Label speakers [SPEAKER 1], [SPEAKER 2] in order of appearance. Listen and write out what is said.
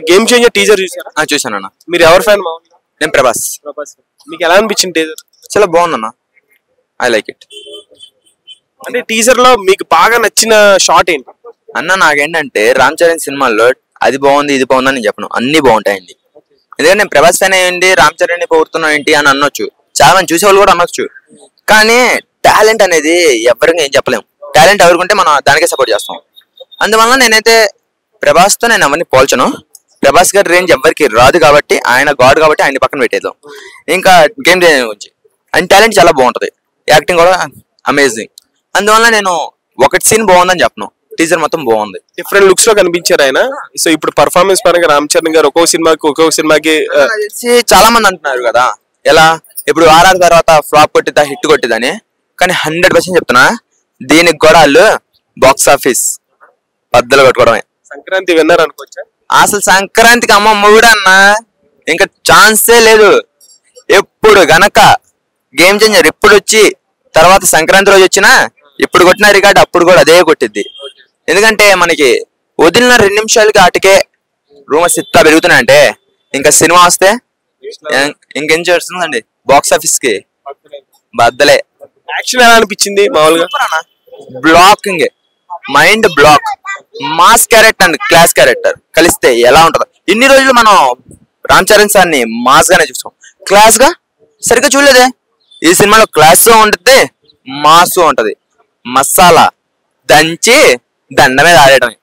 [SPEAKER 1] Game changer teaser చూసారా?
[SPEAKER 2] చూసానన్నా.
[SPEAKER 1] మీరు ఎవరు ఫ్యాన్?
[SPEAKER 2] నేను ప్రభాస్.
[SPEAKER 1] మీకు ఎలా అనిపించింది టీజర్?
[SPEAKER 2] చాలా బాగుందన్న, ఐ లైక్ ఇట్.
[SPEAKER 1] అంటే టీజర్ లో మీకు బాగా నచ్చిన షాట్ ఏంటి
[SPEAKER 2] అన్న? నాకేంటంటే రామ్ చరణ్ సినిమాల్లో అది బాగుంది ఇది బాగుంది అని చెప్పను, అన్ని బాగుంటాయండి. ఎందుకంటే నేను ప్రభాస్ ఫ్యాన్ అయ్యండి, రామ్ చరణ్ ని పొగుడుతున్నా ఏంటి అని అనొచ్చు, చాలా మంది చూసేవాళ్ళు కూడా అనొచ్చు. కానీ టాలెంట్ అనేది ఎవరికి ఏం చెప్పలేము. టాలెంట్ ఎవరికుంటే మనం దానికే సపోర్ట్ చేస్తాం. అందువల్ల నేనైతే ప్రభాస్ తో నేను ఎవరిని పోల్చను. ప్రభాస్ గారి రేంజ్ ఎవరికి రాదు కాబట్టి, ఆయన గాడ్ కాబట్టి ఆయన పక్కన పెట్టేద్దాం. ఇంకా గేమ్ గురించి ఆయన టాలెంట్ చాలా బాగుంటది, యాక్టింగ్ కూడా అమేజింగ్. అందువల్ల నేను ఒకటి సీన్ బాగుందని చెప్పను, టీజర్ మొత్తం బాగుంది.
[SPEAKER 1] డిఫరెంట్ లుక్స్ లో కనిపించారు ఆయన. సో ఇప్పుడు పర్ఫార్మెన్స్ పరంగా రామ్ చరణ్ గారు ఒక్కొక్క సినిమాకి
[SPEAKER 2] చాలా మంది అంటున్నారు కదా, ఎలా ఇప్పుడు ఆర్ఆర్ తర్వాత ఫ్లాప్ కొట్టిద్దా హిట్ కొట్టిద్దని. కానీ 100% చెప్తున్నా, దీనికి కూడా వాళ్ళు బాక్స్ ఆఫీస్ బద్దలు కొట్టుకోవడమే.
[SPEAKER 1] సంక్రాంతి విన్నర్ అనుకోవచ్చా?
[SPEAKER 2] అసలు సంక్రాంతికి అమ్మ మొగుడు అన్న, ఇంకా ఛాన్సే లేదు. ఎప్పుడు గనక గేమ్ చేంజర్ ఇప్పుడు వచ్చి తర్వాత సంక్రాంతి రోజు వచ్చినా ఇప్పుడు కొట్టిన రికార్డు అప్పుడు కూడా అదే కొట్టిద్ది. ఎందుకంటే మనకి వదిలిన 2 నిమిషాలకి ఆటికే రూమర్స్ ఇట్లా పెరుగుతున్నాయంటే ఇంకా సినిమా వస్తే ఇంకేం చేస్తుందండి బాక్స్ ఆఫీస్ కి బద్దలే.
[SPEAKER 1] యాక్షన్ ఎలా అనిపించింది మామూలుగా?
[SPEAKER 2] Blocking, mind block, mass character and class character కలిస్తే ఎలా ఉంటదో. ఇన్ని రోజులు మనం రామ్ చరణ్ సార్ ని మాస్ గానే చూసాం, క్లాస్ గా సరిగ్గా చూడలేదే. ఈ సినిమాలో క్లాస్ ఉంటది, మాస్ ఉంటది, మసాలా దంచి దండ మీద ఆడేయడమే.